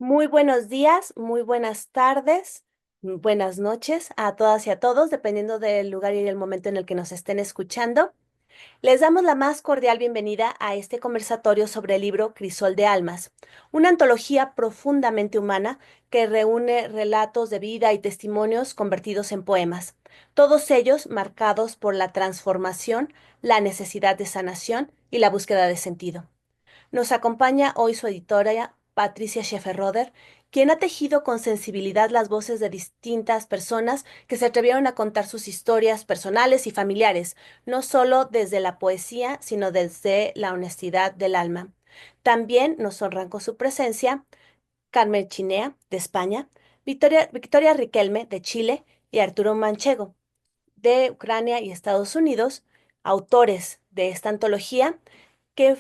Muy buenos días, muy buenas tardes, buenas noches a todas y a todos, dependiendo del lugar y el momento en el que nos estén escuchando. Les damos la más cordial bienvenida a este conversatorio sobre el libro Crisol de Almas, una antología profundamente humana que reúne relatos de vida y testimonios convertidos en poemas, todos ellos marcados por la transformación, la necesidad de sanación y la búsqueda de sentido. Nos acompaña hoy su editora, Patricia Schefferroder, quien ha tejido con sensibilidad las voces de distintas personas que se atrevieron a contar sus historias personales y familiares, no solo desde la poesía, sino desde la honestidad del alma. También nos honran con su presencia Carmen Chinea, de España, Victoria Riquelme, de Chile, y Arturo Manchego, de Ucrania y Estados Unidos, autores de esta antología que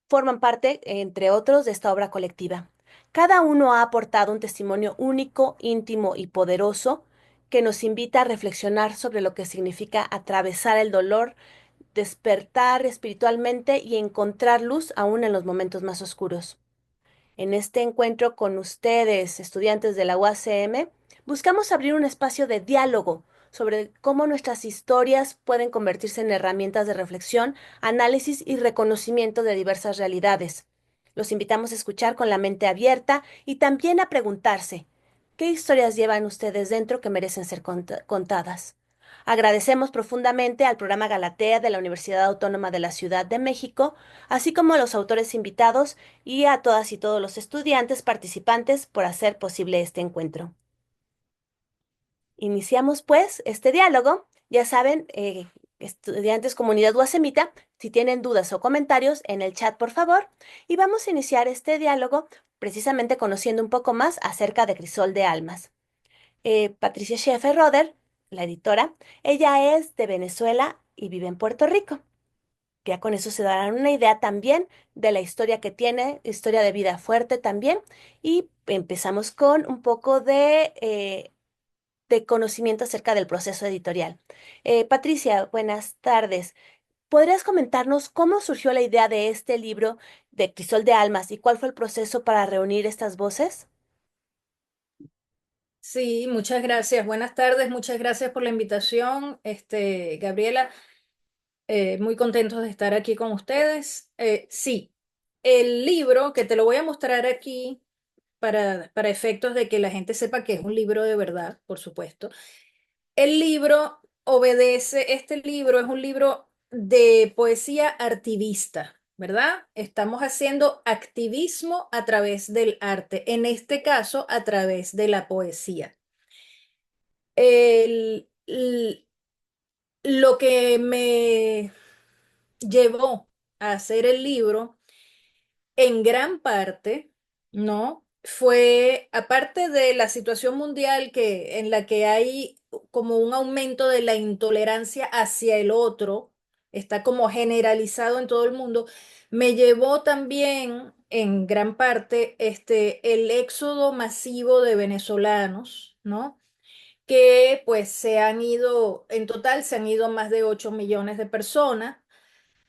forman parte, entre otros, de esta obra colectiva. Cada uno ha aportado un testimonio único, íntimo y poderoso que nos invita a reflexionar sobre lo que significa atravesar el dolor, despertar espiritualmente y encontrar luz aún en los momentos más oscuros. En este encuentro con ustedes, estudiantes de la UACM, buscamos abrir un espacio de diálogo sobre cómo nuestras historias pueden convertirse en herramientas de reflexión, análisis y reconocimiento de diversas realidades. Los invitamos a escuchar con la mente abierta y también a preguntarse, ¿qué historias llevan ustedes dentro que merecen ser contadas? Agradecemos profundamente al programa Galatea de la Universidad Autónoma de la Ciudad de México, así como a los autores invitados y a todas y todos los estudiantes participantes por hacer posible este encuentro. Iniciamos pues este diálogo. Ya saben, estudiantes comunidad Guasemita, si tienen dudas o comentarios en el chat, por favor, y vamos a iniciar este diálogo precisamente conociendo un poco más acerca de Crisol de Almas. Patricia Scheffer-Roder, la editora, ella es de Venezuela y vive en Puerto Rico. Ya con eso se darán una idea también de la historia que tiene, historia de vida fuerte también. Y empezamos con un poco de conocimiento acerca del proceso editorial. Patricia, buenas tardes. ¿Podrías comentarnos cómo surgió la idea de este libro de Crisol de Almas y cuál fue el proceso para reunir estas voces? Sí, muchas gracias. Buenas tardes, muchas gracias por la invitación, Gabriela. Muy contentos de estar aquí con ustedes. Sí, el libro que te lo voy a mostrar aquí para efectos de que la gente sepa que es un libro de verdad, por supuesto. El libro este libro es un libro de poesía artivista, ¿verdad? Estamos haciendo activismo a través del arte, en este caso a través de la poesía. El- l- lo que me llevó a hacer el libro, en gran parte, ¿no? Fue, aparte de la situación mundial en la que hay como un aumento de la intolerancia hacia el otro, está como generalizado en todo el mundo, me llevó también, en gran parte, el éxodo masivo de venezolanos, ¿no? Que pues se han ido, en total se han ido más de 8 millones de personas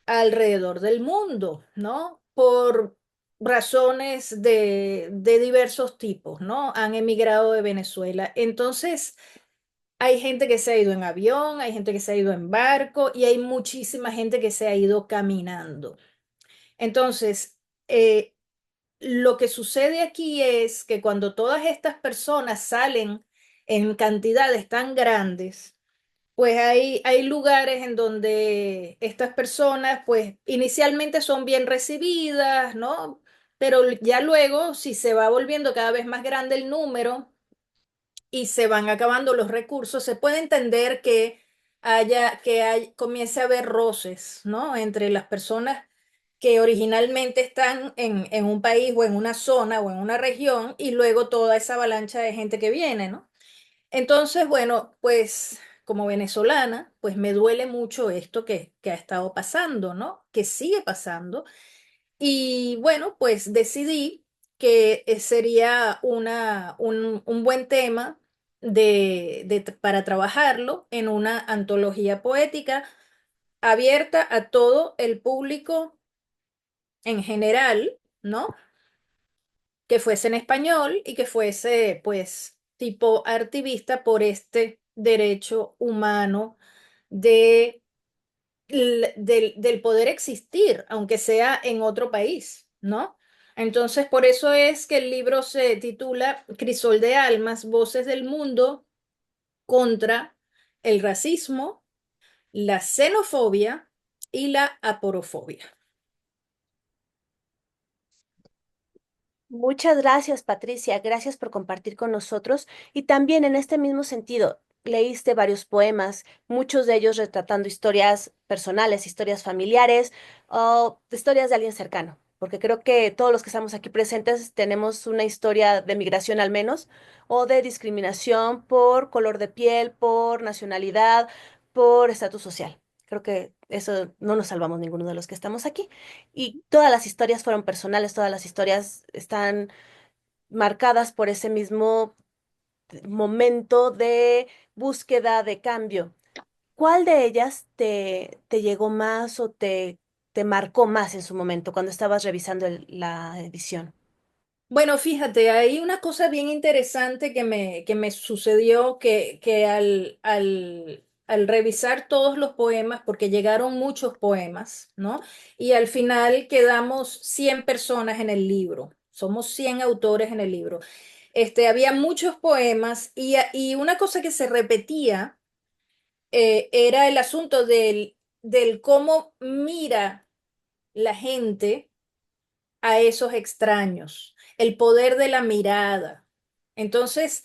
alrededor del mundo, ¿no? Por razones de diversos tipos, ¿no? Han emigrado de Venezuela. Entonces, hay gente que se ha ido en avión, hay gente que se ha ido en barco y hay muchísima gente que se ha ido caminando. Entonces, lo que sucede aquí es que cuando todas estas personas salen en cantidades tan grandes, pues hay lugares en donde estas personas, pues inicialmente son bien recibidas, ¿no? Pero ya luego, si se va volviendo cada vez más grande el número y se van acabando los recursos, se puede entender que comience a haber roces, ¿no? Entre las personas que originalmente están en un país o en una zona o en una región y luego toda esa avalancha de gente que viene, ¿no? Entonces, bueno, pues como venezolana, pues me duele mucho esto que ha estado pasando, ¿no? Que sigue pasando. Y bueno, pues decidí que sería un buen tema para trabajarlo en una antología poética abierta a todo el público en general, ¿no? que fuese en español y que fuese, pues, tipo activista por este derecho humano de, del poder existir, aunque sea en otro país, ¿no? Entonces, por eso es que el libro se titula Crisol de Almas, Voces del Mundo contra el racismo, la xenofobia y la aporofobia. Muchas gracias, Patricia. Gracias por compartir con nosotros. Y también en este mismo sentido, leíste varios poemas, muchos de ellos retratando historias personales, historias familiares o historias de alguien cercano, porque creo que todos los que estamos aquí presentes tenemos una historia de migración al menos, o de discriminación por color de piel, por nacionalidad, por estatus social. Creo que eso no nos salvamos ninguno de los que estamos aquí. Y todas las historias fueron personales, todas las historias están marcadas por ese mismo momento de búsqueda, de cambio. ¿Cuál de ellas te llegó más o te marcó más en su momento cuando estabas revisando la edición? Bueno, fíjate, hay una cosa bien interesante que me sucedió que al revisar todos los poemas, porque llegaron muchos poemas, ¿no? Y al final quedamos 100 personas en el libro, somos 100 autores en el libro. Había muchos poemas y una cosa que se repetía era el asunto del cómo mira la gente a esos extraños, el poder de la mirada. Entonces,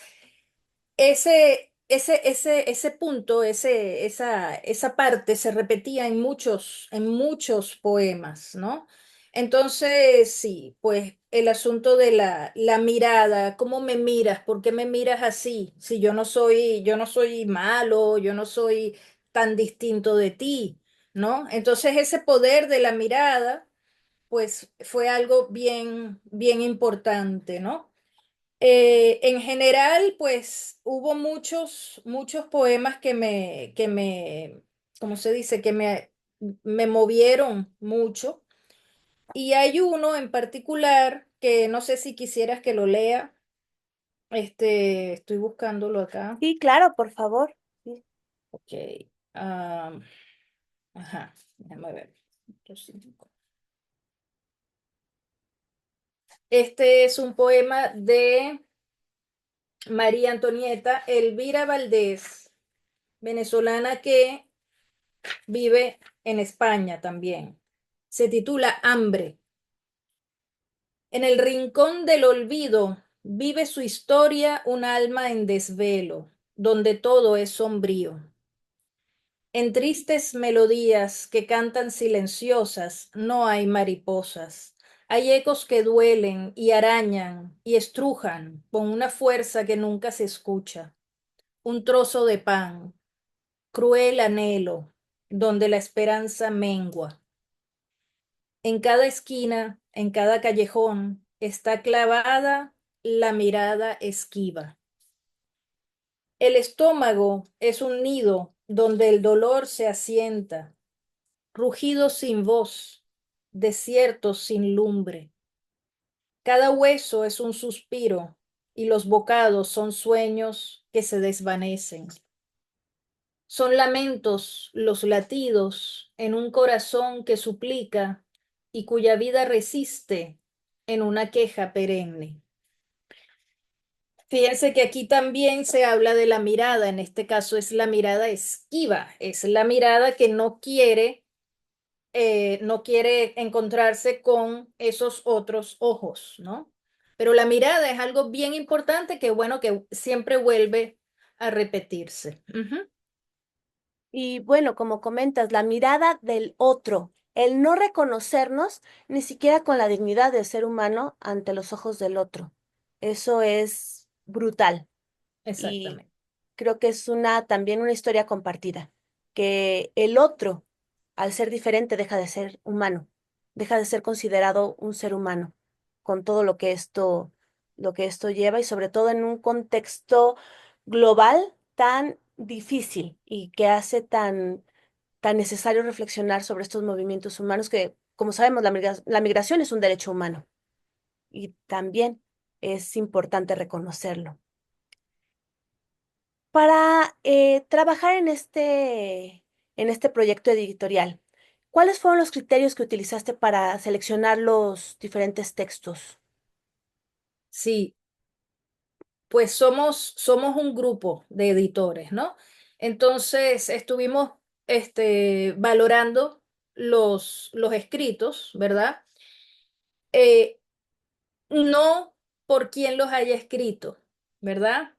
ese punto, esa parte se repetía en muchos poemas, ¿no? Entonces, sí, pues el asunto de la mirada, ¿cómo me miras? ¿Por qué me miras así? Si yo no soy malo, yo no soy tan distinto de ti, ¿no? Entonces, ese poder de la mirada pues fue algo bien importante, ¿no? En general, pues hubo muchos poemas ¿cómo se dice? Me movieron mucho. Y hay uno en particular que no sé si quisieras que lo lea. Estoy buscándolo acá. Sí, claro, por favor. Sí. Ok. ah, ajá, déjame ver. Este es un poema de María Antonieta Elvira Valdés, venezolana que vive en España también. Se titula Hambre. En el rincón del olvido vive su historia un alma en desvelo, donde todo es sombrío. En tristes melodías que cantan silenciosas no hay mariposas. Hay ecos que duelen y arañan y estrujan con una fuerza que nunca se escucha. Un trozo de pan, cruel anhelo, donde la esperanza mengua. En cada esquina, en cada callejón, está clavada la mirada esquiva. El estómago es un nido donde el dolor se asienta, rugidos sin voz, desiertos sin lumbre. Cada hueso es un suspiro y los bocados son sueños que se desvanecen. Son lamentos los latidos en un corazón que suplica y cuya vida resiste en una queja perenne. Fíjense que aquí también se habla de la mirada, en este caso es la mirada esquiva, es la mirada que no quiere encontrarse con esos otros ojos, ¿no? Pero la mirada es algo bien importante que bueno que siempre vuelve a repetirse. Ujú. Y bueno, como comentas, la mirada del otro, el no reconocernos ni siquiera con la dignidad del ser humano ante los ojos del otro. Eso es brutal. Y Exactamente. creo que es también una historia compartida, que el otro, al ser diferente, deja de ser humano, deja de ser considerado un ser humano, con todo lo que esto lleva y sobre todo en un contexto global tan difícil y que hace tan necesario reflexionar sobre estos movimientos humanos que, como sabemos, la migración es un derecho humano y también. es importante reconocerlo. Para trabajar en este proyecto editorial, ¿cuáles fueron los criterios que utilizaste para seleccionar los diferentes textos? Sí, pues somos un grupo de editores, ¿no? Entonces estuvimos valorando los escritos, ¿verdad? Eh, no por quién los haya escrito, ¿verdad?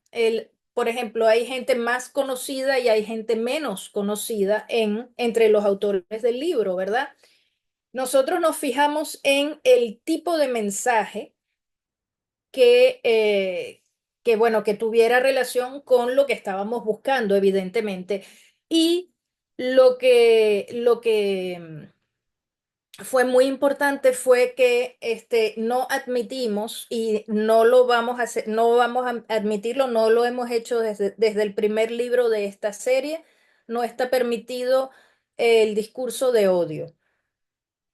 Por ejemplo, hay gente más conocida y hay gente menos conocida entre los autores del libro, ¿verdad? Nosotros nos fijamos en el tipo de mensaje que, bueno, que tuviera relación con lo que estábamos buscando, evidentemente. Y lo que fue muy importante fue que no admitimos y no lo vamos a hacer, no vamos a admitirlo, no lo hemos hecho desde el primer libro de esta serie, no está permitido el discurso de odio.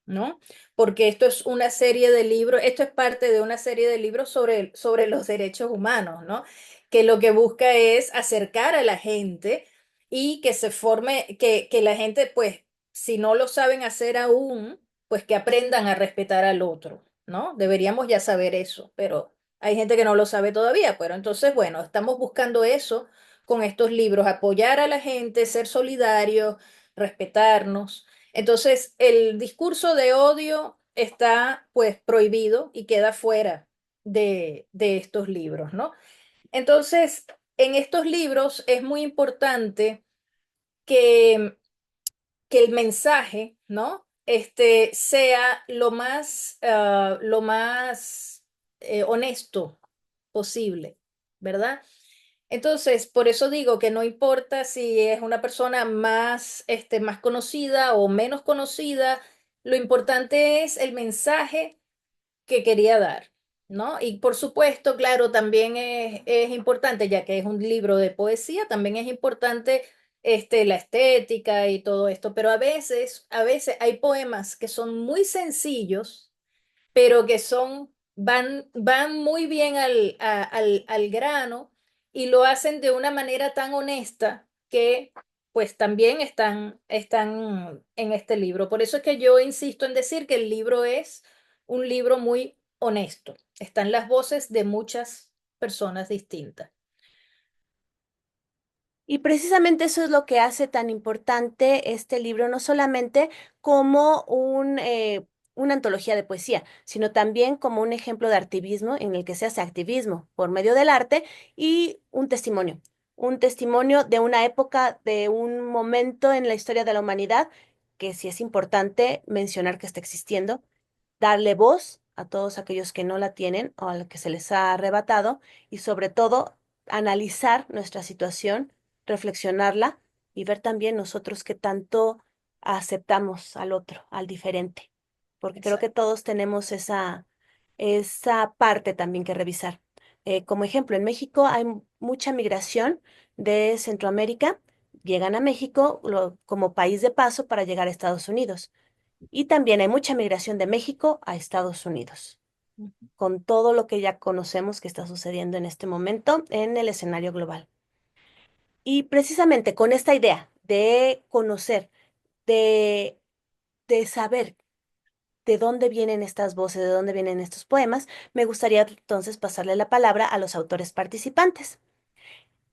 ¿No? Porque esto es una serie de libros, esto es parte de una serie de libros sobre los derechos humanos, ¿no? Que lo que busca es acercar a la gente y que se forme, que la gente, pues, si no lo saben hacer aún, pues que aprendan a respetar al otro, ¿no? Deberíamos ya saber eso, pero hay gente que no lo sabe todavía, pero entonces, bueno, estamos buscando eso con estos libros, apoyar a la gente, ser solidarios, respetarnos. Entonces, el discurso de odio está pues prohibido y queda fuera de estos libros, ¿no? Entonces, en estos libros es muy importante que, que el mensaje, ¿no? Sea lo más honesto posible, ¿verdad? Entonces, por eso digo que no importa si es una persona más conocida o menos conocida, lo importante es el mensaje que quería dar, ¿no? Y por supuesto, claro, también es importante, ya que es un libro de poesía, también es importante la estética y todo esto, pero a veces hay poemas que son muy sencillos pero que van muy bien al grano y lo hacen de una manera tan honesta que pues también están en este libro. Por eso es que yo insisto en decir que el libro es un libro muy honesto. Están las voces de muchas personas distintas. Y precisamente eso es lo que hace tan importante este libro, no solamente como una antología de poesía, sino también como un ejemplo de activismo en el que se hace activismo por medio del arte y un testimonio de una época, de un momento en la historia de la humanidad que sí es importante mencionar que está existiendo, darle voz a todos aquellos que no la tienen o a los que se les ha arrebatado y sobre todo analizar nuestra situación, reflexionarla y ver también nosotros qué tanto aceptamos al otro, al diferente, porque creo que Exacto. todos tenemos esa parte también que revisar. Como ejemplo, en México hay mucha migración de Centroamérica, llegan a México como país de paso para llegar a Estados Unidos. Y también hay mucha migración de México a Estados Unidos, con todo lo que ya conocemos que está sucediendo en este momento en el escenario global. Y precisamente con esta idea de conocer, de, de saber de dónde vienen estas voces, de dónde vienen estos poemas, me gustaría entonces pasarle la palabra a los autores participantes.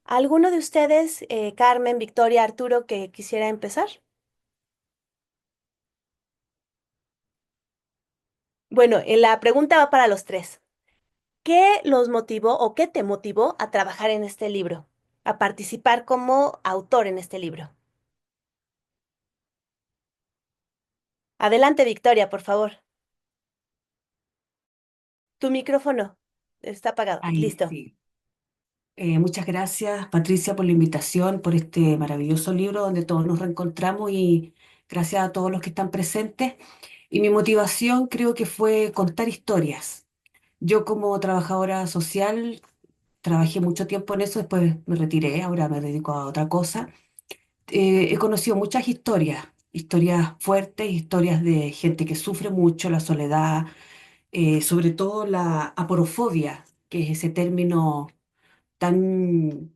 ¿Alguno de ustedes, Carmen, Victoria, Arturo, que quisiera empezar? Bueno, la pregunta va para los tres. ¿Qué los motivó o qué te motivó a trabajar en este libro, a participar como autor en este libro? Adelante, Victoria, por favor. Tu micrófono está apagado. Ahí, Listo. sí. Muchas gracias, Patricia, por la invitación, por este maravilloso libro donde todos nos reencontramos y gracias a todos los que están presentes. Y mi motivación creo que fue contar historias. Yo como trabajadora social trabajé mucho tiempo en eso, después me retiré, ahora me dedico a otra cosa. He conocido muchas historias, historias fuertes, historias de gente que sufre mucho la soledad, sobre todo la aporofobia. que es ese término tan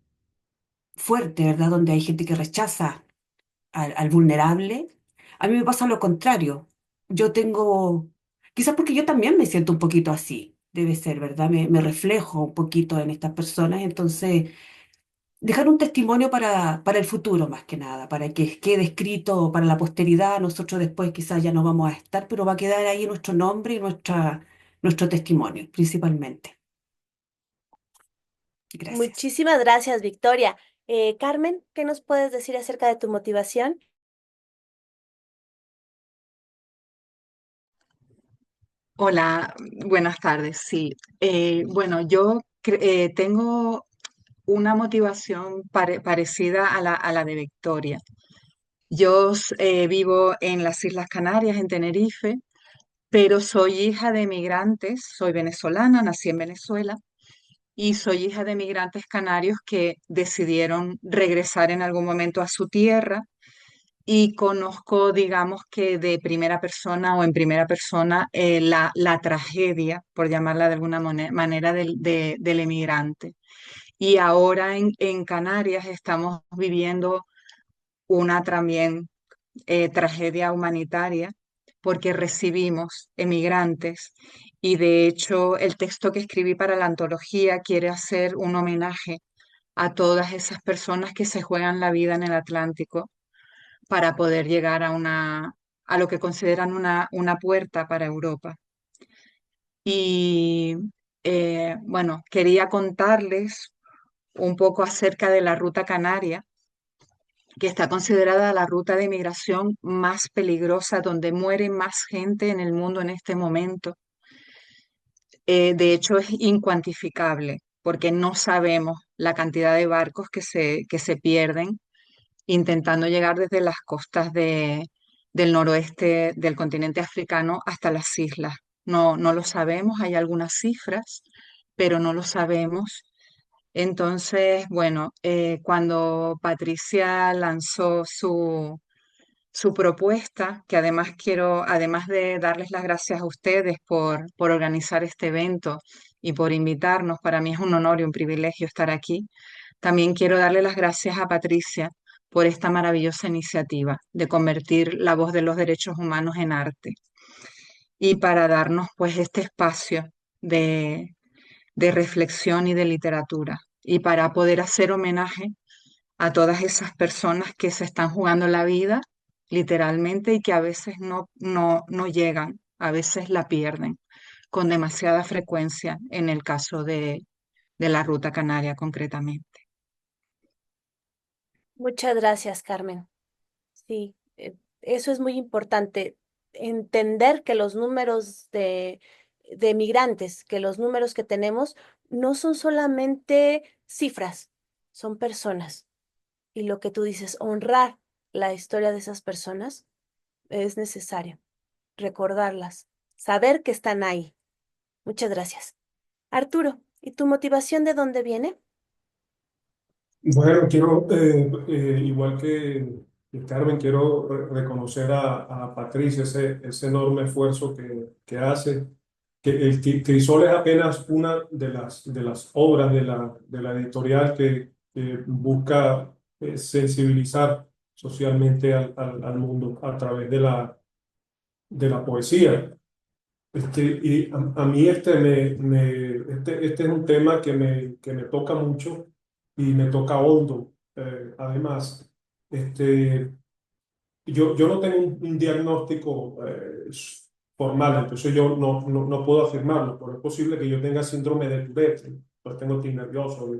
fuerte, ¿verdad? Donde hay gente que rechaza al vulnerable. A mí me pasa lo contrario. Yo tengo, quizás porque yo también me siento un poquito así, debe ser, ¿verdad? Me reflejo un poquito en estas personas, entonces dejar un testimonio para el futuro más que nada, para que quede escrito para la posteridad. Nosotros después quizás ya no vamos a estar, pero va a quedar ahí nuestro nombre y nuestro testimonio, principalmente. Gracias. Muchísimas gracias, Victoria. Carmen, ¿qué nos puedes decir acerca de tu motivación? Hola, buenas tardes. Sí, bueno, tengo una motivación parecida a la de Victoria. Vivo en las Islas Canarias, en Tenerife, pero soy hija de migrantes, soy venezolana, nací en Venezuela y soy hija de migrantes canarios que decidieron regresar en algún momento a su tierra y conozco, digamos que de primera persona o en primera persona, la tragedia, por llamarla de alguna manera, del emigrante. Y ahora en Canarias estamos viviendo una también tragedia humanitaria porque recibimos emigrantes y de hecho el texto que escribí para la antología quiere hacer un homenaje a todas esas personas que se juegan la vida en el Atlántico para poder llegar a lo que consideran una puerta para Europa. Y bueno, quería contarles un poco acerca de la ruta canaria, que está considerada la ruta de migración más peligrosa, donde muere más gente en el mundo en este momento. De hecho, es incuantificable, porque no sabemos la cantidad de barcos que se pierden intentando llegar desde las costas del noroeste del continente africano hasta las islas. No lo sabemos, hay algunas cifras, pero no lo sabemos. Entonces, bueno, cuando Patricia lanzó su propuesta, que además además de darles las gracias a ustedes por organizar este evento y por invitarnos, para mí es un honor y un privilegio estar aquí. También quiero darle las gracias a Patricia por esta maravillosa iniciativa de convertir la voz de los derechos humanos en arte y para darnos pues este espacio de, de reflexión y de literatura y para poder hacer homenaje a todas esas personas que se están jugando la vida literalmente y que a veces no llegan, a veces la pierden con demasiada frecuencia en el caso de la ruta canaria concretamente. Muchas gracias, Carmen. Sí, eso es muy importante, entender que los números de migrantes, que los números que tenemos no son solamente cifras, son personas. Y lo que tú dices, honrar la historia de esas personas es necesario, recordarlas, saber que están ahí. Muchas gracias. Arturo, ¿y tu motivación de dónde viene? Bueno, quiero, igual que Carmen, quiero reconocer a Patricia ese enorme esfuerzo que hace. Que el Crisol es apenas una de las obras de la editorial que busca sensibilizar socialmente al mundo a través de la poesía. A mí este es un tema que me toca mucho y me toca hondo. Además, este, yo no tengo un diagnóstico formal, entonces yo no puedo afirmarlo, pero es posible que yo tenga síndrome de Tourette, pues tengo tic nervioso,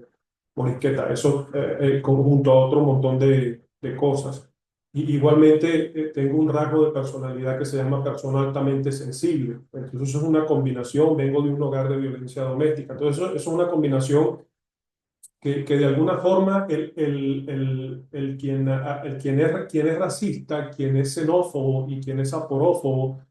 moriqueta, eso conjunto a otro montón de cosas. Y igualmente tengo un rasgo de personalidad que se llama persona altamente sensible. Entonces eso es una combinación, vengo de un hogar de violencia doméstica. Entonces eso es una combinación que de alguna forma quien es racista, quien es xenófobo y quien es aporófobo,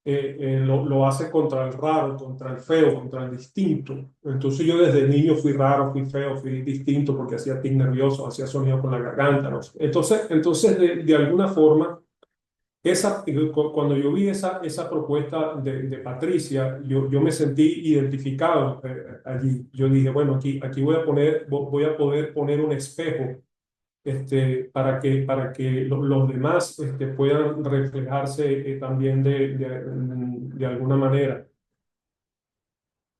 lo hace contra el raro, contra el feo, contra el distinto. Entonces yo desde niño fui raro, fui feo, fui distinto porque hacía tic nervioso, hacía sonido con la garganta, no sé. Entonces de alguna forma cuando yo vi esa propuesta de Patricia, yo me sentí identificado allí. Yo dije, bueno, aquí voy a poder poner un espejo para que los demás puedan reflejarse también de alguna manera.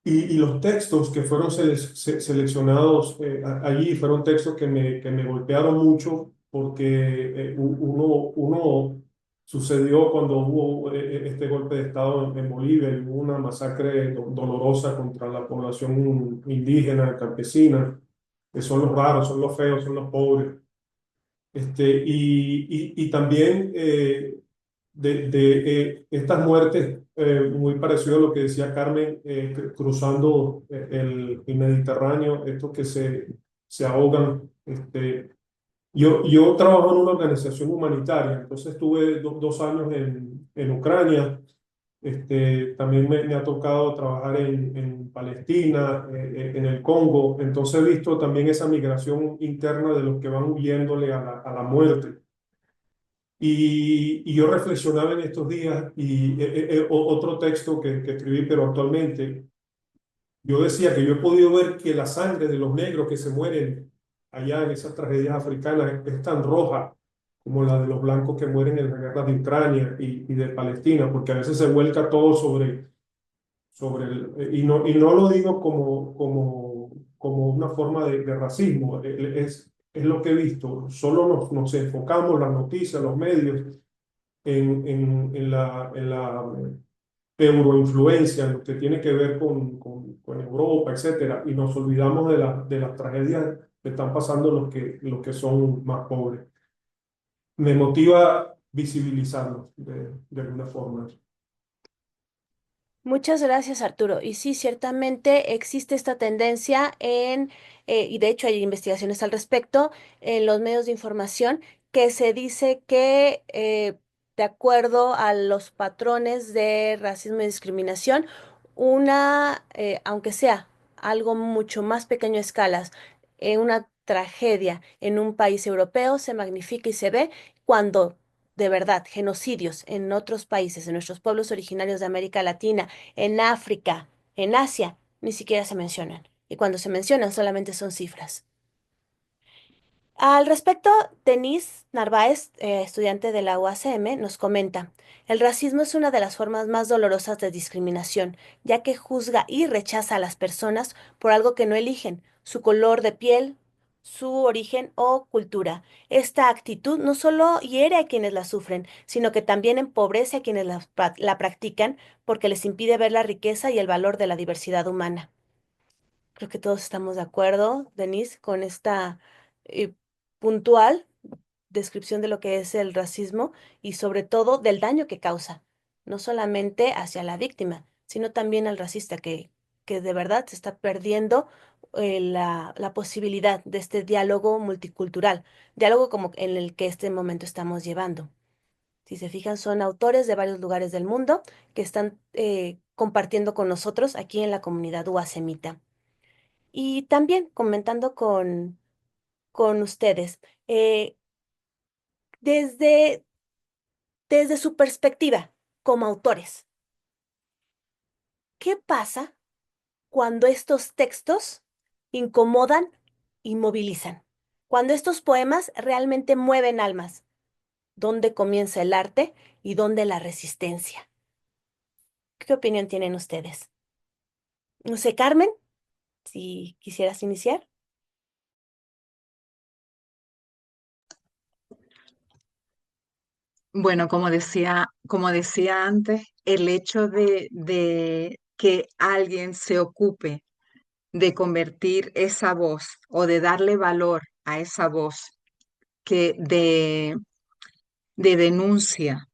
Y los textos que fueron seleccionados allí fueron textos que me golpearon mucho porque uno sucedió cuando hubo este golpe de Estado en Bolivia, y hubo una masacre dolorosa contra la población indígena, campesina, que son los raros, son los feos, son los pobres. Y también de estas muertes, muy parecido a lo que decía Carmen, cruzando el Mediterráneo, estos que se ahogan. Yo trabajo en una organización humanitaria, entonces estuve 2 años en Ucrania. También me ha tocado trabajar en Palestina, en el Congo. Entonces he visto también esa migración interna de los que van huyéndole a la muerte. Y yo reflexionaba en estos días y otro texto que escribí, pero actualmente, yo decía que yo he podido ver que la sangre de los negros que se mueren allá en esas tragedias africanas es tan roja como la de los blancos que mueren en la guerra de Ucrania y de Palestina, porque a veces se vuelca todo y no lo digo como una forma de racismo, es lo que he visto. Solo nos enfocamos, las noticias, los medios, en la euroinfluencia, en lo que tiene que ver con Europa, etcétera, y nos olvidamos de las tragedias que están pasando los que son más pobres. Me motiva visibilizarlos de alguna forma. Muchas gracias, Arturo. Y sí, ciertamente existe esta tendencia y de hecho hay investigaciones al respecto en los medios de información que se dice que de acuerdo a los patrones de racismo y discriminación, aunque sea algo mucho más pequeño a escalas, una tragedia en un país europeo se magnifica y se ve cuando de verdad genocidios en otros países, en nuestros pueblos originarios de América Latina, en África, en Asia, ni siquiera se mencionan. Y cuando se mencionan solamente son cifras. Al respecto, Denise Narváez, estudiante de la UACM, nos comenta, el racismo es una de las formas más dolorosas de discriminación, ya que juzga y rechaza a las personas por algo que no eligen, su color de piel, su origen o cultura. Esta actitud no solo hiere a quienes la sufren, sino que también empobrece a quienes la practican porque les impide ver la riqueza y el valor de la diversidad humana. Creo que todos estamos de acuerdo, Denise, con esta eh, puntual descripción de lo que es el racismo y sobre todo del daño que causa, no solamente hacia la víctima, sino también al racista que de verdad se está perdiendo la posibilidad de este diálogo multicultural, diálogo como en el que este momento estamos llevando. Si se fijan, son autores de varios lugares del mundo que están compartiendo con nosotros aquí en la comunidad UASEMITA. Y también comentando con ustedes, eh, desde, desde su perspectiva como autores, ¿qué pasa cuando estos textos incomodan y movilizan? Cuando estos poemas realmente mueven almas, ¿dónde comienza el arte y dónde la resistencia? ¿Qué opinión tienen ustedes? No sé, Carmen, si quisieras iniciar. Bueno, como decía antes, el hecho de que alguien se ocupe de convertir esa voz o de darle valor a esa voz que de denuncia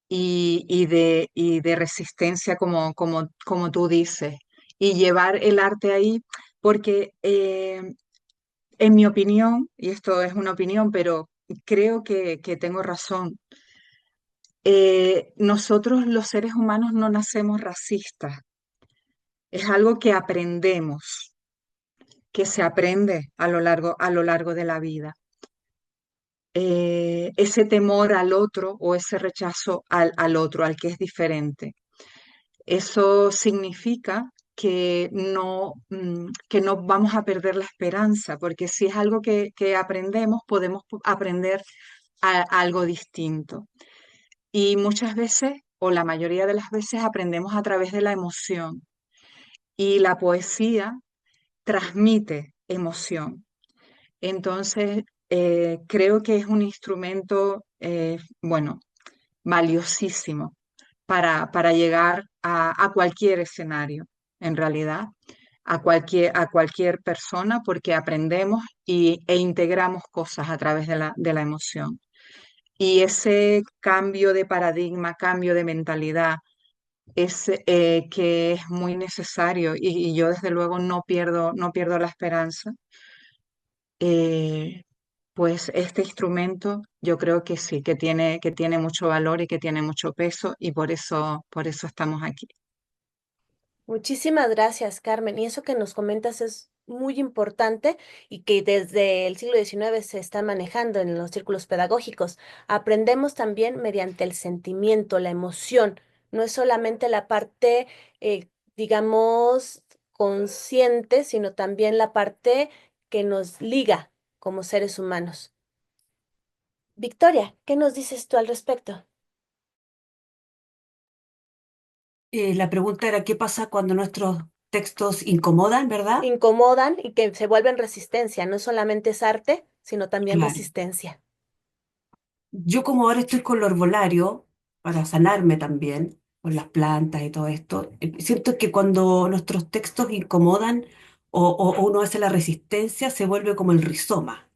y de resistencia, como tú dices, y llevar el arte ahí, porque en mi opinión, y esto es una opinión, pero creo que tengo razón, nosotros los seres humanos no nacemos racistas, es algo que aprendemos, que se aprende a lo largo de la vida. ese temor al otro o ese rechazo al otro, al que es diferente. Eso significa que no vamos a perder la esperanza, porque si es algo que aprendemos, podemos aprender algo distinto. Y muchas veces, o la mayoría de las veces, aprendemos a través de la emoción. Y la poesía transmite emoción. Entonces, creo que es un instrumento, bueno, valiosísimo para llegar a cualquier escenario, en realidad, a cualquier persona, porque aprendemos e integramos cosas a través de la emoción. Y ese cambio de paradigma, cambio de mentalidad, es que es muy necesario y yo desde luego no pierdo la esperanza. eh, pues este instrumento yo creo que sí, que tiene mucho valor y que tiene mucho peso y por eso estamos aquí. Muchísimas gracias, Carmen. Y eso que nos comentas es muy importante y que desde el siglo XIX se está manejando en los círculos pedagógicos. Aprendemos también mediante el sentimiento, la emoción. No es solamente la parte, digamos, consciente, sino también la parte que nos liga como seres humanos. Victoria, ¿qué nos dices tú al respecto? La pregunta era, ¿qué pasa cuando nuestros textos incomodan, verdad? Incomodan y que se vuelven resistencia. No solamente es arte, sino también Claro. resistencia. Yo como ahora estoy con lo herbolario, para sanarme también, con las plantas y todo esto, siento que cuando nuestros textos incomodan o uno hace la resistencia, se vuelve como el rizoma,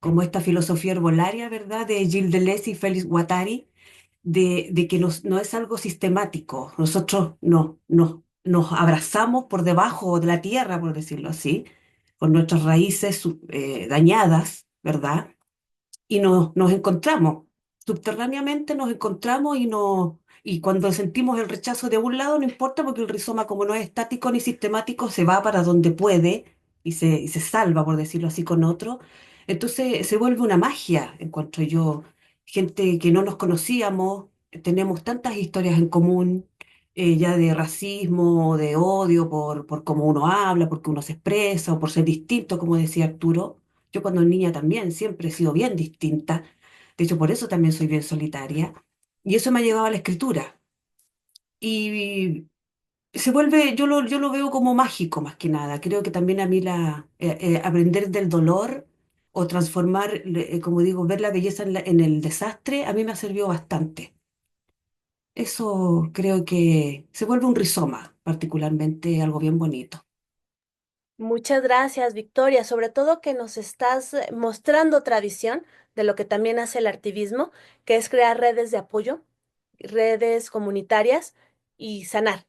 como esta filosofía herbolaria, ¿verdad? De Gilles Deleuze y Félix Guattari, de que no es algo sistemático. Nosotros nos abrazamos por debajo de la tierra, por decirlo así, con nuestras raíces dañadas, ¿verdad? Y nos encontramos, subterráneamente nos encontramos y cuando sentimos el rechazo de un lado, no importa porque el rizoma, como no es estático ni sistemático, se va para donde puede y se salva, por decirlo así, con otro. Entonces se vuelve una magia, encuentro yo. Gente que no nos conocíamos, tenemos tantas historias en común, ya de racismo, de odio por cómo uno habla, porque uno se expresa o por ser distinto, como decía Arturo. Yo cuando niña también siempre he sido bien distinta. De hecho, por eso también soy bien solitaria. Y eso me ha llevado a la escritura. Y se vuelve, yo lo veo como mágico más que nada. Creo que también a mí aprender del dolor o transformar, como digo, ver la belleza en el desastre, a mí me ha servido bastante. Eso creo que se vuelve un rizoma, particularmente algo bien bonito. Muchas gracias, Victoria. Sobre todo que nos estás mostrando tradición de lo que también hace el activismo, que es crear redes de apoyo, redes comunitarias y sanar.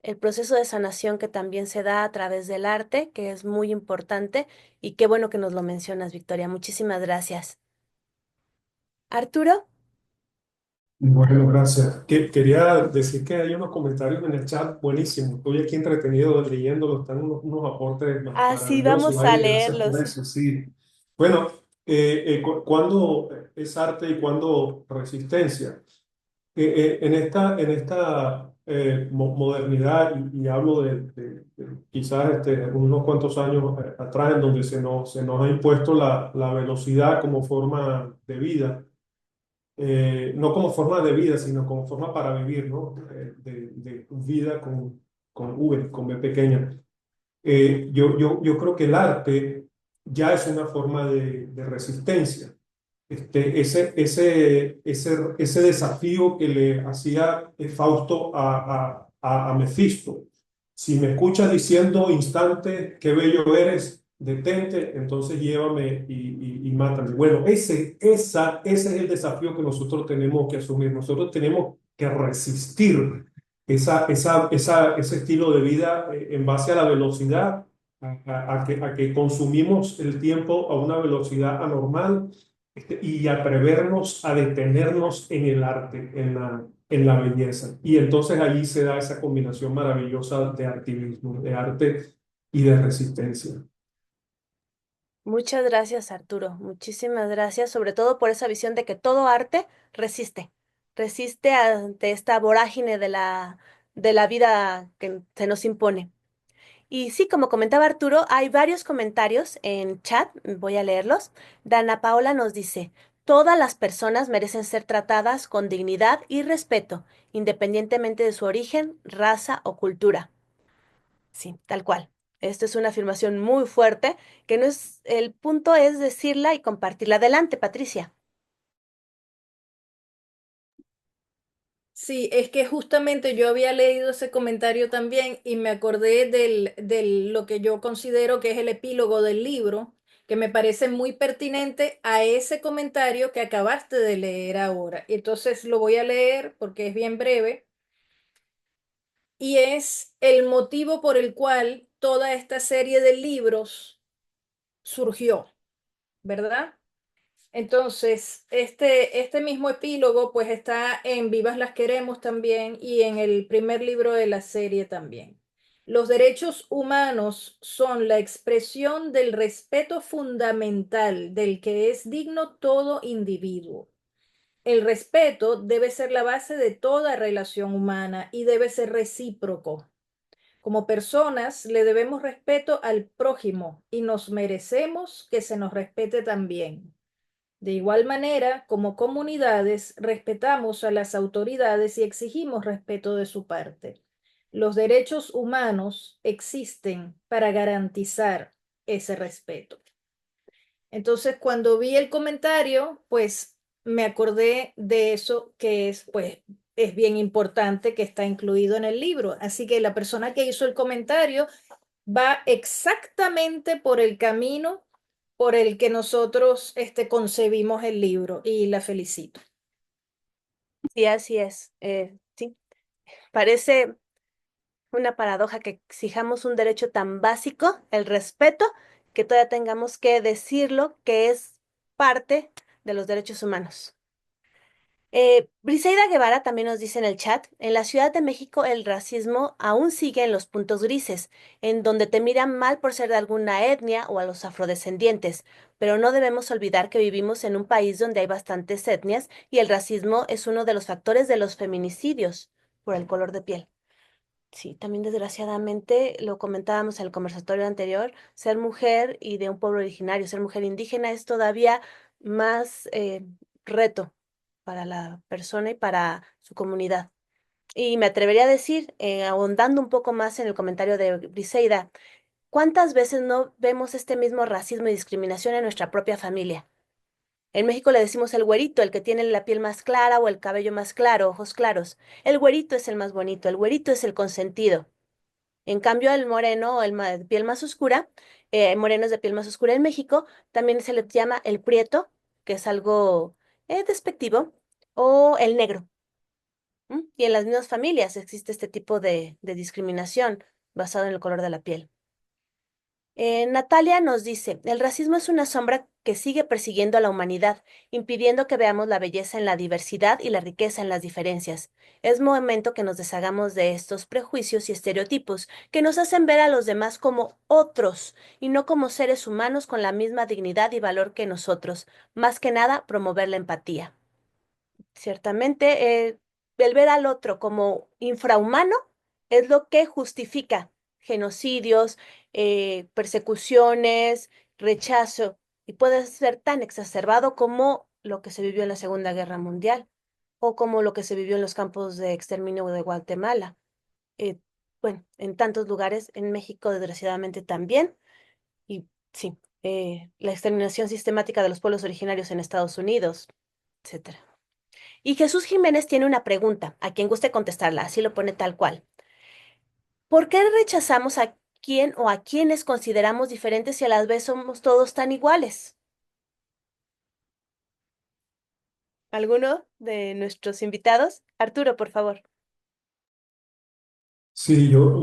El proceso de sanación que también se da a través del arte, que es muy importante. Y qué bueno que nos lo mencionas, Victoria. Muchísimas gracias. Arturo, Bueno, gracias. Quería decir que hay unos comentarios en el chat buenísimos. Estoy aquí entretenido leyéndolo. Están unos aportes así maravillosos vamos a ahí. Gracias por leerlos. eso. Sí. Bueno, ¿cuándo es arte y cuándo resistencia? En esta modernidad, y hablo de quizás unos cuantos años atrás, en donde se nos ha impuesto la velocidad como forma de vida, no como forma de vida, sino como forma para vivir, ¿no? De vida con V, con B pequeña. Yo creo que el arte ya es una forma de resistencia. Ese desafío que le hacía Fausto a Mefisto. Si me escuchas diciendo instante, qué bello eres, detente, entonces llévame y mátame. Bueno, ese es el desafío que nosotros tenemos que asumir. Nosotros tenemos que resistir ese estilo de vida en base a la velocidad, a que consumimos el tiempo a una velocidad anormal, y atrevernos a detenernos en el arte, en la belleza. Y entonces allí se da esa combinación maravillosa de activismo, de arte y de resistencia. Muchas gracias, Arturo. Muchísimas gracias, sobre todo por esa visión de que todo arte resiste, resiste ante esta vorágine de la vida que se nos impone. Y sí, como comentaba Arturo, hay varios comentarios en chat, voy a leerlos. Dana Paola nos dice, todas las personas merecen ser tratadas con dignidad y respeto, independientemente de su origen, raza o cultura. Sí, tal cual. Esto es una afirmación muy fuerte, que no es, el punto es decirla y compartirla. Adelante, Patricia. Sí, es que justamente yo había leído ese comentario también y me acordé del lo que yo considero que es el epílogo del libro, que me parece muy pertinente a ese comentario que acabaste de leer ahora. Entonces lo voy a leer porque es bien breve y es el motivo por el cual toda esta serie de libros surgió, ¿verdad? Entonces, este mismo epílogo pues está en Vivas las Queremos también y en el primer libro de la serie también. Los derechos humanos son la expresión del respeto fundamental del que es digno todo individuo. El respeto debe ser la base de toda relación humana y debe ser recíproco. Como personas le debemos respeto al prójimo y nos merecemos que se nos respete también. De igual manera, como comunidades, respetamos a las autoridades y exigimos respeto de su parte. Los derechos humanos existen para garantizar ese respeto. Entonces, cuando vi el comentario, pues me acordé de eso que es, pues, es bien importante que está incluido en el libro. Así que la persona que hizo el comentario va exactamente por el camino por el que nosotros concebimos el libro y la felicito. Sí, así es. Sí, parece una paradoja que exijamos un derecho tan básico, el respeto, que todavía tengamos que decirlo que es parte de los derechos humanos. Briseida Guevara también nos dice en el chat, en la Ciudad de México el racismo aún sigue en los puntos grises, en donde te miran mal por ser de alguna etnia o a los afrodescendientes, pero no debemos olvidar que vivimos en un país donde hay bastantes etnias y el racismo es uno de los factores de los feminicidios por el color de piel. Sí, también desgraciadamente lo comentábamos en el conversatorio anterior, ser mujer y de un pueblo originario, ser mujer indígena es todavía más reto para la persona y para su comunidad. Y me atrevería a decir, ahondando un poco más en el comentario de Briseida, ¿cuántas veces no vemos este mismo racismo y discriminación en nuestra propia familia? En México le decimos el güerito, el que tiene la piel más clara o el cabello más claro, ojos claros. El güerito es el más bonito, el güerito es el consentido. En cambio, el moreno, de piel más oscura, morenos de piel más oscura en México, también se le llama el prieto, que es algo despectivo, o el negro. ¿M? Y en las mismas familias existe este tipo de discriminación basado en el color de la piel. Natalia nos dice, el racismo es una sombra que sigue persiguiendo a la humanidad, impidiendo que veamos la belleza en la diversidad y la riqueza en las diferencias. Es momento que nos deshagamos de estos prejuicios y estereotipos que nos hacen ver a los demás como otros y no como seres humanos con la misma dignidad y valor que nosotros. Más que nada, promover la empatía. Ciertamente, el ver al otro como infrahumano es lo que justifica genocidios, persecuciones, rechazo, y puede ser tan exacerbado como lo que se vivió en la Segunda Guerra Mundial o como lo que se vivió en los campos de exterminio de Guatemala. Eh, bueno, en tantos lugares, en México desgraciadamente también, y sí, la exterminación sistemática de los pueblos originarios en Estados Unidos, etcétera. Y Jesús Jiménez tiene una pregunta, a quien guste contestarla, así lo pone tal cual. ¿Por qué rechazamos a quién o a quienes consideramos diferentes y a la vez somos todos tan iguales? ¿Alguno de nuestros invitados? Arturo, por favor. Sí, yo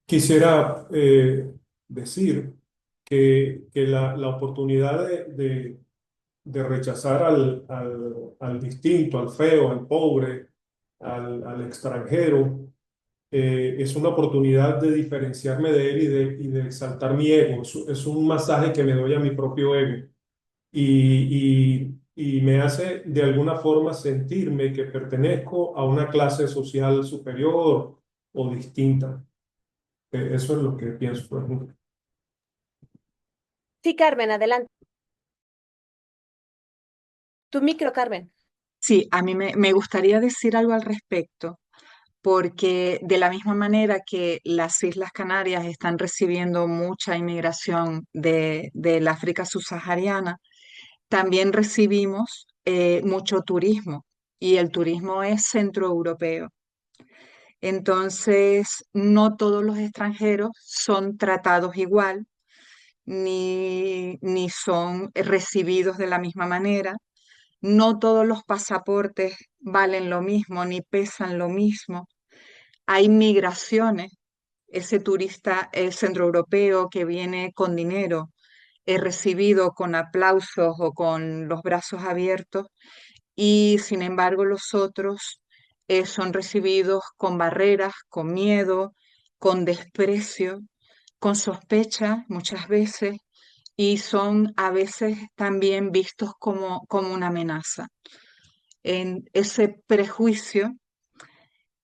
quisiera decir que la oportunidad de rechazar al distinto, al feo, al pobre, al extranjero, es una oportunidad de diferenciarme de él y de exaltar mi ego. Es un masaje que me doy a mi propio ego y me hace de alguna forma sentirme que pertenezco a una clase social superior o distinta. Eso es lo que pienso, por ejemplo. Sí, Carmen, adelante. Tu micro, Carmen. Sí, a mí me gustaría decir algo al respecto, porque de la misma manera que las Islas Canarias están recibiendo mucha inmigración del África subsahariana, también recibimos mucho turismo y el turismo es centroeuropeo. Entonces, no todos los extranjeros son tratados igual, ni son recibidos de la misma manera. No todos los pasaportes valen lo mismo, ni pesan lo mismo. Hay migraciones. Ese turista centroeuropeo que viene con dinero es recibido con aplausos o con los brazos abiertos y sin embargo los otros son recibidos con barreras, con miedo, con desprecio, con sospecha muchas veces y son a veces también vistos como una amenaza. En ese prejuicio,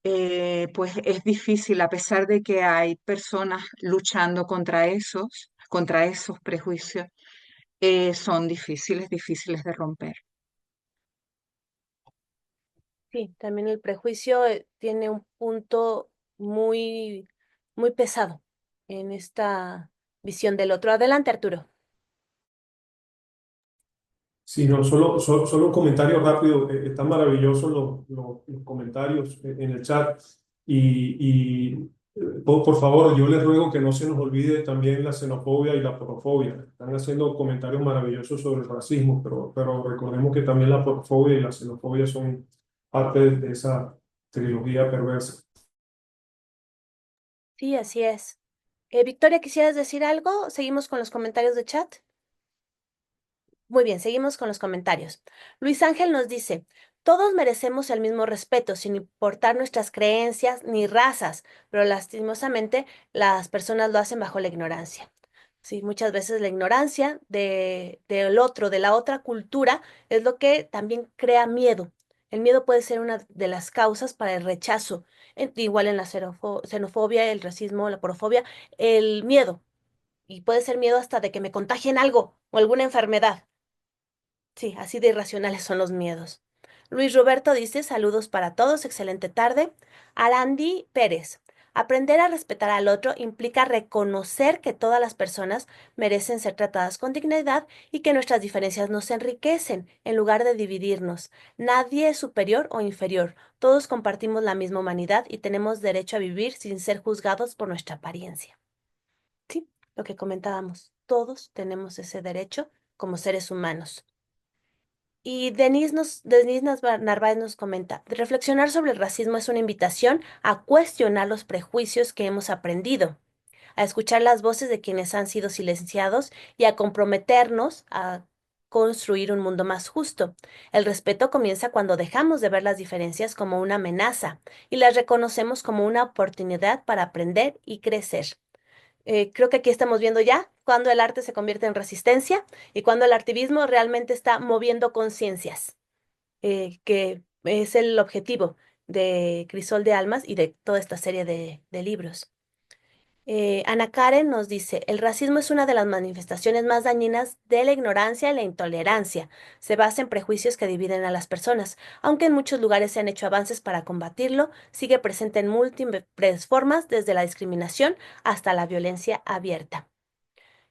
pues es difícil, a pesar de que hay personas luchando contra esos prejuicios, son difíciles de romper. Sí, también el prejuicio tiene un punto muy, muy pesado en esta visión del otro. Adelante, Arturo. Sí, no, solo un comentario rápido. Están maravillosos los comentarios en el chat. Por favor, yo les ruego que no se nos olvide también la xenofobia y la porofobia. Están haciendo comentarios maravillosos sobre el racismo, pero recordemos que también la porofobia y la xenofobia son parte de esa trilogía perversa. Sí, así es. Victoria, ¿quisieras decir algo? ¿Seguimos con los comentarios de chat? Muy bien, seguimos con los comentarios. Luis Ángel nos dice, todos merecemos el mismo respeto, sin importar nuestras creencias ni razas, pero lastimosamente las personas lo hacen bajo la ignorancia. Sí, muchas veces la ignorancia del otro, de la otra cultura, es lo que también crea miedo. El miedo puede ser una de las causas para el rechazo, igual en la xenofobia, el racismo, la porofobia, el miedo. Y puede ser miedo hasta de que me contagien algo o alguna enfermedad. Sí, así de irracionales son los miedos. Luis Roberto dice, saludos para todos, excelente tarde. Arandi Pérez, aprender a respetar al otro implica reconocer que todas las personas merecen ser tratadas con dignidad y que nuestras diferencias nos enriquecen en lugar de dividirnos. Nadie es superior o inferior, todos compartimos la misma humanidad y tenemos derecho a vivir sin ser juzgados por nuestra apariencia. Sí, lo que comentábamos, todos tenemos ese derecho como seres humanos. Y Narváez nos comenta, reflexionar sobre el racismo es una invitación a cuestionar los prejuicios que hemos aprendido, a escuchar las voces de quienes han sido silenciados y a comprometernos a construir un mundo más justo. El respeto comienza cuando dejamos de ver las diferencias como una amenaza y las reconocemos como una oportunidad para aprender y crecer. Creo que aquí estamos viendo ya cuando el arte se convierte en resistencia y cuando el activismo realmente está moviendo conciencias, que es el objetivo de Crisol de Almas y de toda esta serie de libros. Ana Karen nos dice, el racismo es una de las manifestaciones más dañinas de la ignorancia y la intolerancia. Se basa en prejuicios que dividen a las personas. Aunque en muchos lugares se han hecho avances para combatirlo, sigue presente en múltiples formas, desde la discriminación hasta la violencia abierta.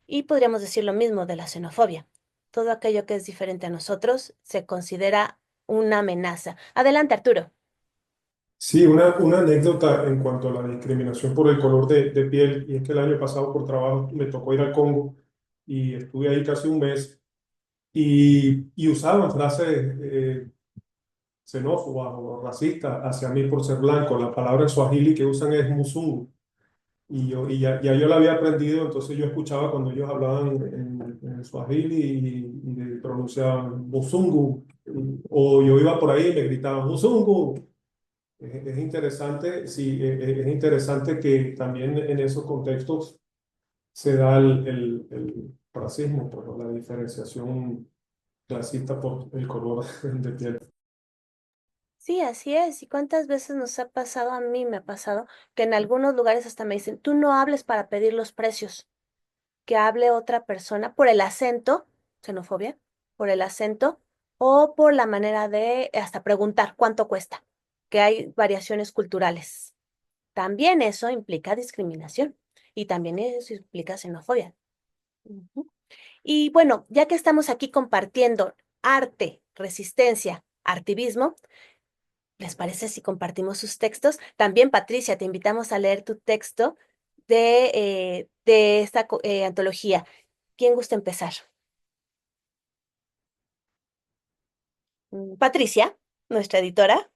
Y podríamos decir lo mismo de la xenofobia. Todo aquello que es diferente a nosotros se considera una amenaza. Adelante, Arturo. Sí, una anécdota en cuanto a la discriminación por el color de piel, y es que el año pasado por trabajo me tocó ir al Congo y estuve ahí casi un mes y usaban frases xenófobas o racistas hacia mí por ser blanco. La palabra en swahili que usan es musungu ya yo la había aprendido, entonces yo escuchaba cuando ellos hablaban en swahili y pronunciaban musungu, o yo iba por ahí y me gritaban musungu. Es interesante, sí, es interesante que también en esos contextos se da el racismo, pues, o la diferenciación clasista por el color de piel. Sí, así es. ¿Y cuántas veces nos ha pasado? A mí me ha pasado que en algunos lugares hasta me dicen, tú no hables para pedir los precios, que hable otra persona por el acento, xenofobia, por el acento o por la manera de hasta preguntar cuánto cuesta, que hay variaciones culturales. También eso implica discriminación y también eso implica xenofobia. Ujú. Y bueno, ya que estamos aquí compartiendo arte, resistencia, artivismo, ¿les parece si compartimos sus textos? También, Patricia, te invitamos a leer tu texto de esta antología. ¿Quién gusta empezar? Patricia, nuestra editora.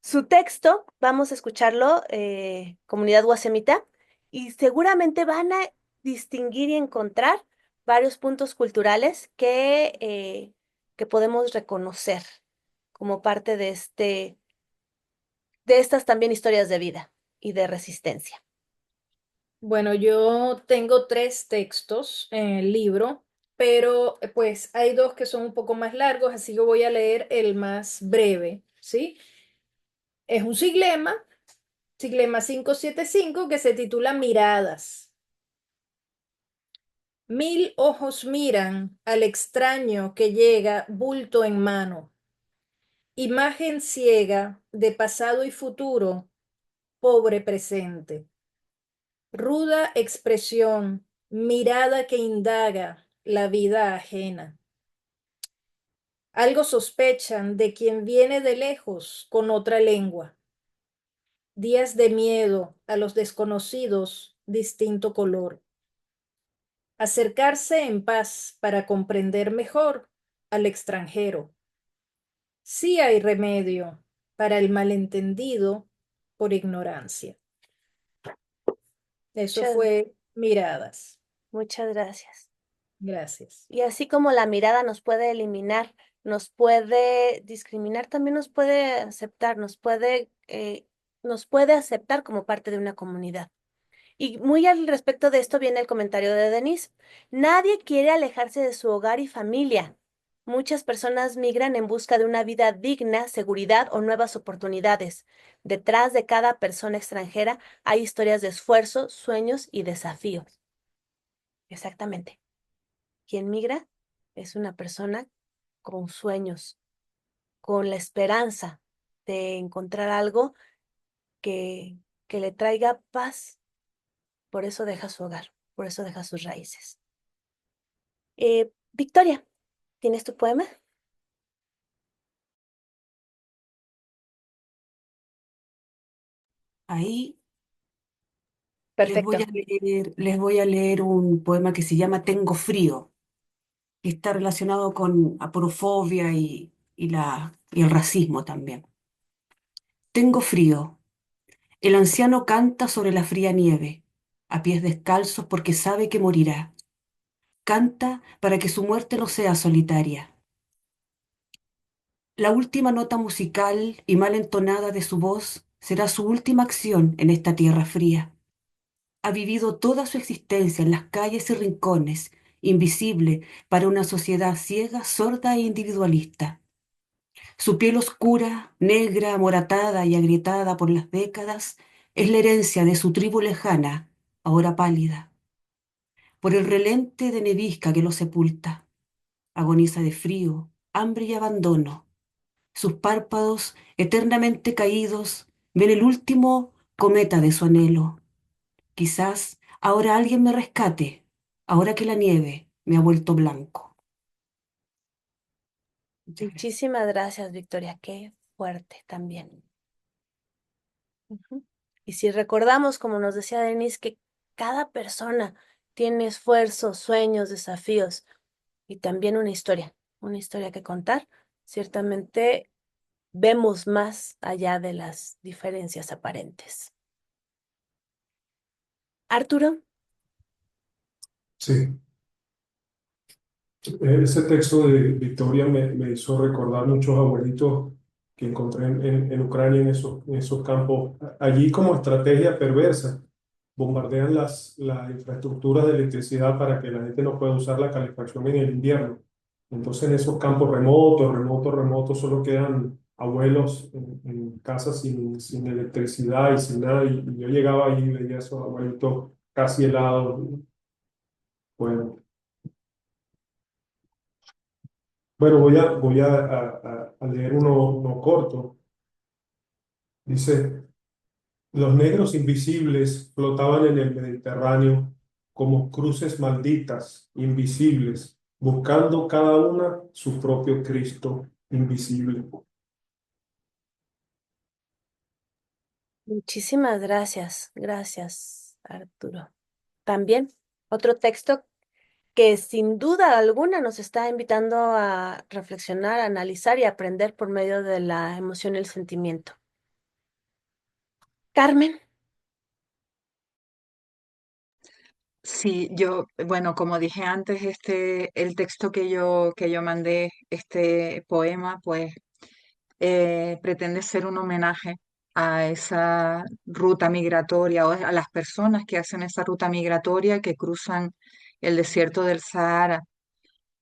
Su texto, vamos a escucharlo, comunidad guasemita, y seguramente van a distinguir y encontrar varios puntos culturales que podemos reconocer como parte de estas también historias de vida y de resistencia. Bueno, yo tengo 3 textos en el libro, pero pues hay 2 que son un poco más largos, así que voy a leer el más breve, ¿sí? Es un Siglema 575, que se titula Miradas. Mil ojos miran al extraño que llega bulto en mano, imagen ciega de pasado y futuro, pobre presente. Ruda expresión, mirada que indaga la vida ajena. Algo sospechan de quien viene de lejos con otra lengua. Días de miedo a los desconocidos, distinto color. Acercarse en paz para comprender mejor al extranjero. Sí hay remedio para el malentendido por ignorancia. Eso Muchas, fue Miradas. muchas gracias. Gracias. Y así como la mirada nos puede eliminar, nos puede discriminar, también nos puede aceptar, nos puede aceptar como parte de una comunidad. Y muy al respecto de esto viene el comentario de Denise. Nadie quiere alejarse de su hogar y familia. Muchas personas migran en busca de una vida digna, seguridad o nuevas oportunidades. Detrás de cada persona extranjera hay historias de esfuerzo, sueños y desafíos. Exactamente. Quien migra es una persona con sueños, con la esperanza de encontrar algo que, que le traiga paz. Por eso deja su hogar, por eso deja sus raíces. Victoria, ¿tienes tu poema? Ahí Perfecto. les voy a leer un poema que se llama Tengo frío, que está relacionado con aporofobia y el racismo también. Tengo frío. El anciano canta sobre la fría nieve, a pies descalzos porque sabe que morirá. Canta para que su muerte no sea solitaria. La última nota musical y mal entonada de su voz será su última acción en esta tierra fría. Ha vivido toda su existencia en las calles y rincones, invisible para una sociedad ciega, sorda e individualista. Su piel oscura, negra, amoratada y agrietada por las décadas, es la herencia de su tribu lejana, ahora pálida, por el relente de nevisca que lo sepulta. Agoniza de frío, hambre y abandono. Sus párpados, eternamente caídos, ven el último cometa de su anhelo. Quizás ahora alguien me rescate, ahora que la nieve me ha vuelto blanco. Muchas gracias. Muchísimas gracias, Victoria. Qué fuerte también. Ujú. Y si recordamos, como nos decía Denise, que cada persona tiene esfuerzos, sueños, desafíos y también una historia que contar, ciertamente vemos más allá de las diferencias aparentes. Arturo, Sí, ese texto de Victoria me hizo recordar muchos abuelitos que encontré en Ucrania, en esos campos. Allí como estrategia perversa, bombardean la infraestructura de electricidad para que la gente no pueda usar la calefacción en el invierno. Entonces en esos campos remotos, solo quedan abuelos en casas sin electricidad y sin nada. Y yo llegaba ahí y veía esos abuelitos casi helados. Bueno, bueno, a leer uno corto. Dice, los negros invisibles flotaban en el Mediterráneo como cruces malditas, invisibles, buscando cada una su propio Cristo invisible. Muchísimas gracias, gracias, Arturo. También otro texto que sin duda alguna nos está invitando a reflexionar, a analizar y a aprender por medio de la emoción y el sentimiento. Carmen, Sí, bueno, como dije antes, el texto que yo mandé, este poema, pues pretende ser un homenaje a esa ruta migratoria o a las personas que hacen esa ruta migratoria que cruzan el desierto del Sahara,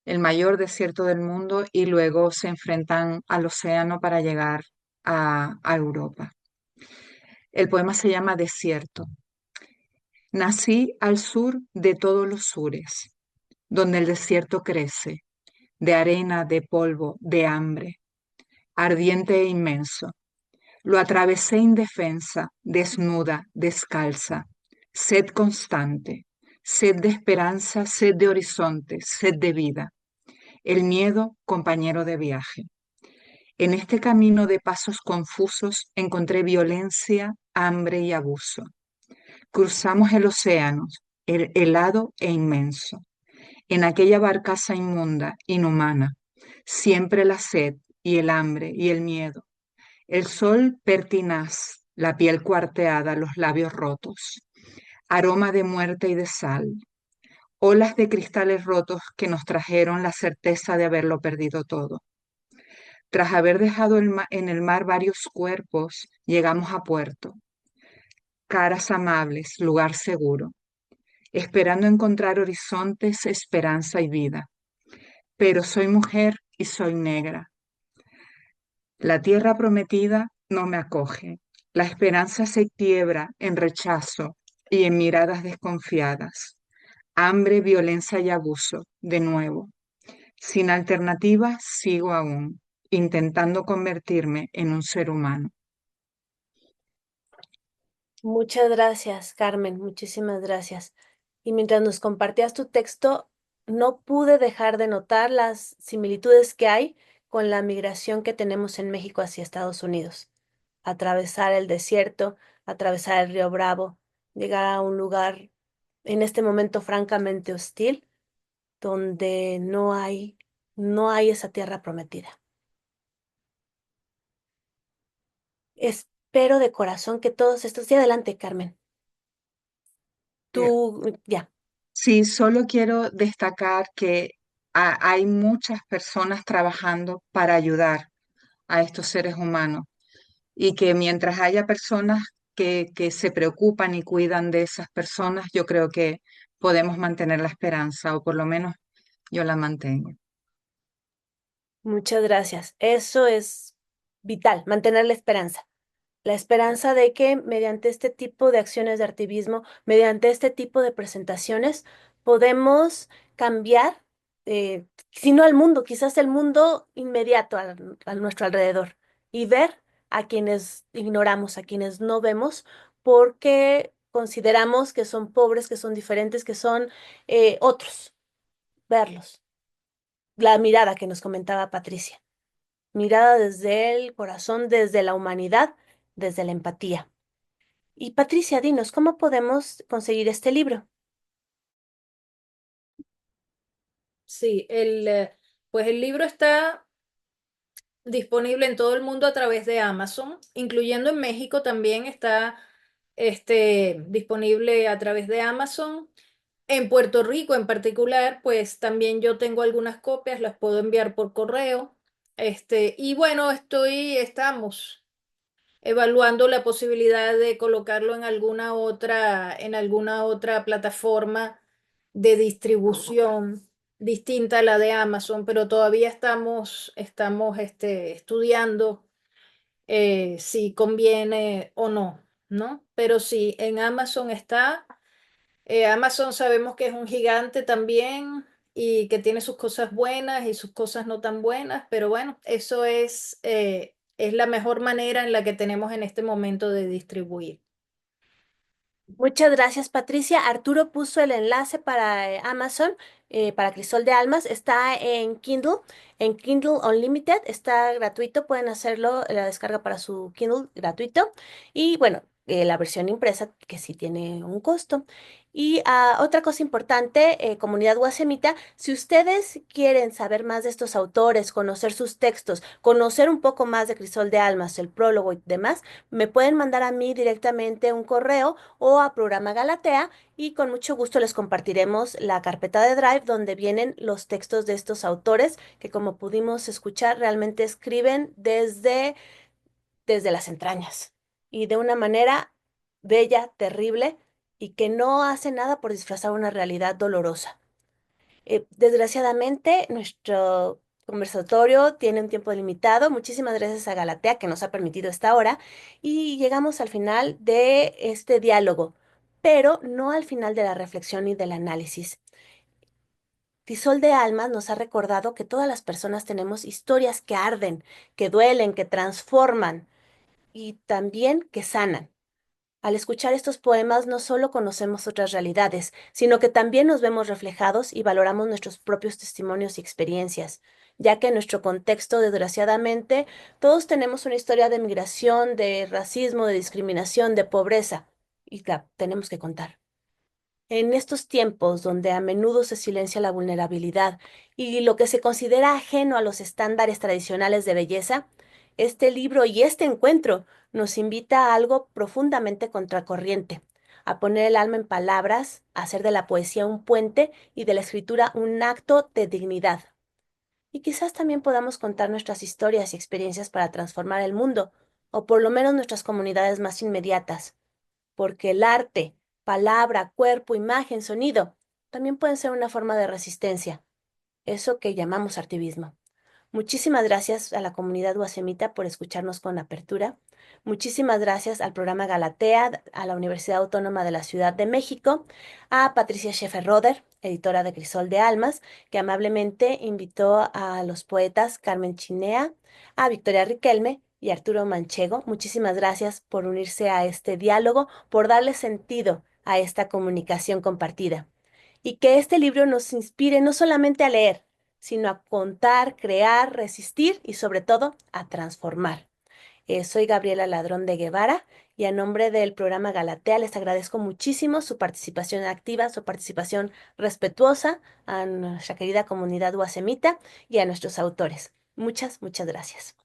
el mayor desierto del mundo, y luego se enfrentan al océano para llegar a Europa. El poema se llama Desierto. Nací al sur de todos los sures, donde el desierto crece, de arena, de polvo, de hambre, ardiente e inmenso. Lo atravesé indefensa, desnuda, descalza, sed constante, sed de esperanza, sed de horizonte, sed de vida. El miedo, compañero de viaje. En este camino de pasos confusos encontré violencia, hambre y abuso. Cruzamos el océano, el helado e inmenso. En aquella barcaza inmunda, inhumana, siempre la sed y el hambre y el miedo. El sol pertinaz, la piel cuarteada, los labios rotos. Aroma de muerte y de sal. Olas de cristales rotos que nos trajeron la certeza de haberlo perdido todo. Tras haber dejado en el mar varios cuerpos, llegamos a puerto. Caras amables, lugar seguro, esperando encontrar horizontes, esperanza y vida. Pero soy mujer y soy negra. La tierra prometida no me acoge. La esperanza se quiebra en rechazo y en miradas desconfiadas. Hambre, violencia y abuso, de nuevo. Sin alternativa, sigo aún, intentando convertirme en un ser humano. muchas gracias, Carmen, muchísimas gracias. Y mientras nos compartías tu texto, no pude dejar de notar las similitudes que hay con la migración que tenemos en México hacia Estados Unidos. Atravesar el desierto, atravesar el río Bravo, llegar a un lugar en este momento francamente hostil, donde no hay esa tierra prometida. Espero de corazón que todos estos, sí, adelante, Carmen. Tú, ya. Sí, solo quiero destacar que hay muchas personas trabajando para ayudar a estos seres humanos y que mientras haya personas que se preocupan y cuidan de esas personas, yo creo que podemos mantener la esperanza, o por lo menos yo la mantengo. Muchas gracias. Eso es vital, mantener la esperanza de que mediante este tipo de acciones de activismo, mediante este tipo de presentaciones, podemos cambiar, si no al mundo, quizás el mundo inmediato a nuestro alrededor y ver a quienes ignoramos, a quienes no vemos, porque consideramos que son pobres, que son diferentes, que son otros, verlos. La mirada que nos comentaba Patricia. Mirada desde el corazón, desde la humanidad, desde la empatía. Y Patricia, dinos, ¿cómo podemos conseguir este libro? Sí, pues el libro está disponible en todo el mundo a través de Amazon, incluyendo en México también está disponible a través de Amazon. En Puerto Rico en particular, pues también yo tengo algunas copias, las puedo enviar por correo. Y bueno, estamos evaluando la posibilidad de colocarlo en alguna otra plataforma de distribución distinta a la de Amazon, pero todavía estamos estudiando si conviene o no, ¿no? Pero sí, en Amazon está. Amazon sabemos que es un gigante también y que tiene sus cosas buenas y sus cosas no tan buenas, pero bueno, eso es la mejor manera en la que tenemos en este momento de distribuir. Muchas gracias, Patricia. Arturo puso el enlace para Amazon, para Crisol de Almas. Está en Kindle Unlimited. Está gratuito. Pueden hacerlo, la descarga para su Kindle gratuito. Y bueno, la versión impresa, que sí tiene un costo. Y otra cosa importante, comunidad guasemita, si ustedes quieren saber más de estos autores, conocer sus textos, conocer un poco más de Crisol de Almas, el prólogo y demás, me pueden mandar a mí directamente un correo o a Programa Galatea y con mucho gusto les compartiremos la carpeta de Drive donde vienen los textos de estos autores que, como pudimos escuchar, realmente escriben desde las entrañas y de una manera bella, terrible, y que no hace nada por disfrazar una realidad dolorosa. Desgraciadamente, nuestro conversatorio tiene un tiempo limitado. Muchísimas gracias a Galatea que nos ha permitido esta hora y llegamos al final de este diálogo, pero no al final de la reflexión y del análisis. Tisol de Almas nos ha recordado que todas las personas tenemos historias que arden, que duelen, que transforman y también que sanan. Al escuchar estos poemas no solo conocemos otras realidades, sino que también nos vemos reflejados y valoramos nuestros propios testimonios y experiencias, ya que en nuestro contexto, desgraciadamente, todos tenemos una historia de migración, de racismo, de discriminación, de pobreza, y la tenemos que contar. En estos tiempos donde a menudo se silencia la vulnerabilidad y lo que se considera ajeno a los estándares tradicionales de belleza, este libro y este encuentro nos invita a algo profundamente contracorriente, a poner el alma en palabras, a hacer de la poesía un puente y de la escritura un acto de dignidad. Y quizás también podamos contar nuestras historias y experiencias para transformar el mundo, o por lo menos nuestras comunidades más inmediatas, porque el arte, palabra, cuerpo, imagen, sonido, también pueden ser una forma de resistencia, eso que llamamos artivismo. Muchísimas gracias a la comunidad guasemita por escucharnos con apertura. Muchísimas gracias al programa Galatea, a la Universidad Autónoma de la Ciudad de México, a Patricia Scheffer-Roder, editora de Crisol de Almas, que amablemente invitó a los poetas Carmen Chinea, a Victoria Riquelme y Arturo Manchego. Muchísimas gracias por unirse a este diálogo, por darle sentido a esta comunicación compartida. Y que este libro nos inspire no solamente a leer, sino a contar, crear, resistir y sobre todo a transformar. Soy Gabriela Ladrón de Guevara y a nombre del programa Galatea les agradezco muchísimo su participación activa, su participación respetuosa a nuestra querida comunidad guasemita y a nuestros autores. Muchas, muchas gracias.